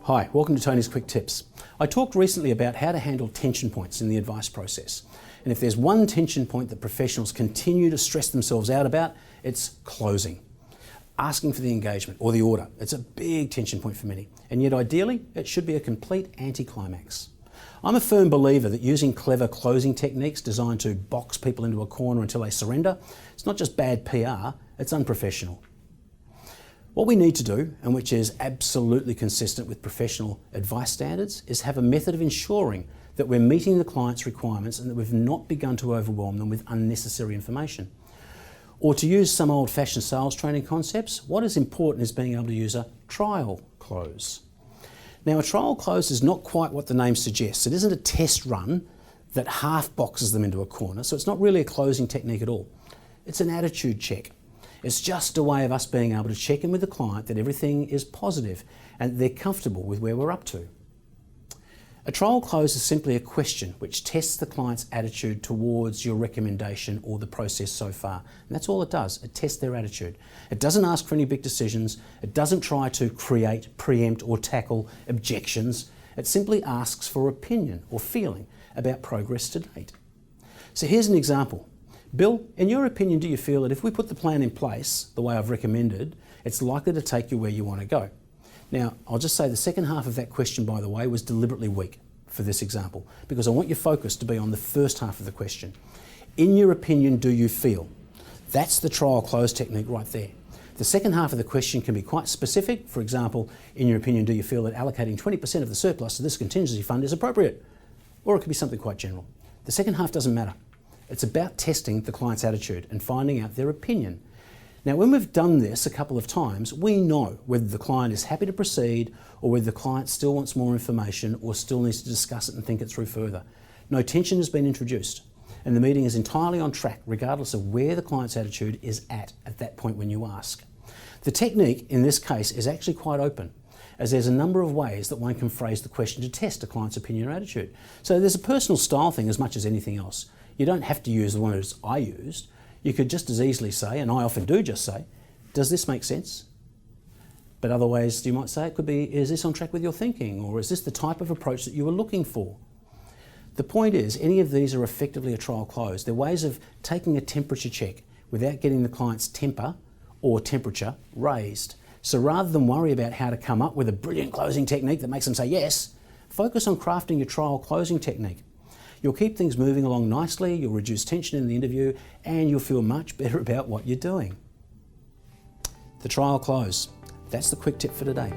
Hi, welcome to Tony's Quick Tips. I talked recently about how to handle tension points in the advice process. And if there's one tension point that professionals continue to stress themselves out about, it's closing. Asking for the engagement or the order. It's a big tension point for many. And yet ideally, it should be a complete anticlimax. I'm a firm believer that using clever closing techniques designed to box people into a corner until they surrender, it's not just bad PR, it's unprofessional. What we need to do, and which is absolutely consistent with professional advice standards, is have a method of ensuring that we're meeting the client's requirements and that we've not begun to overwhelm them with unnecessary information. Or to use some old-fashioned sales training concepts, what is important is being able to use a trial close. Now, a trial close is not quite what the name suggests. It isn't a test run that half boxes them into a corner, so it's not really a closing technique at all. It's an attitude check. It's just a way of us being able to check in with the client that everything is positive and they're comfortable with where we're up to. A trial close is simply a question which tests the client's attitude towards your recommendation or the process so far. And that's all it does. It tests their attitude. It doesn't ask for any big decisions. It doesn't try to create, preempt or tackle objections. It simply asks for opinion or feeling about progress to date. So here's an example. Bill, in your opinion, do you feel that if we put the plan in place the way I've recommended, it's likely to take you where you want to go? Now, I'll just say the second half of that question, by the way, was deliberately weak for this example, because I want your focus to be on the first half of the question. In your opinion, do you feel? That's the trial close technique right there. The second half of the question can be quite specific. For example, in your opinion, do you feel that allocating 20% of the surplus to this contingency fund is appropriate? Or it could be something quite general. The second half doesn't matter. It's about testing the client's attitude and finding out their opinion. Now, when we've done this a couple of times, we know whether the client is happy to proceed or whether the client still wants more information or still needs to discuss it and think it through further. No tension has been introduced, and the meeting is entirely on track regardless of where the client's attitude is at that point when you ask. The technique in this case is actually quite open, as there's a number of ways that one can phrase the question to test a client's opinion or attitude. So there's a personal style thing as much as anything else. You don't have to use the one as I used. You could just as easily say, and I often do just say, does this make sense? But other ways you might say it could be, is this on track with your thinking? Or is this the type of approach that you were looking for? The point is, any of these are effectively a trial close. They're ways of taking a temperature check without getting the client's temper or temperature raised. So rather than worry about how to come up with a brilliant closing technique that makes them say yes, focus on crafting your trial closing technique. You'll keep things moving along nicely, you'll reduce tension in the interview, and you'll feel much better about what you're doing. The trial close. That's the quick tip for today.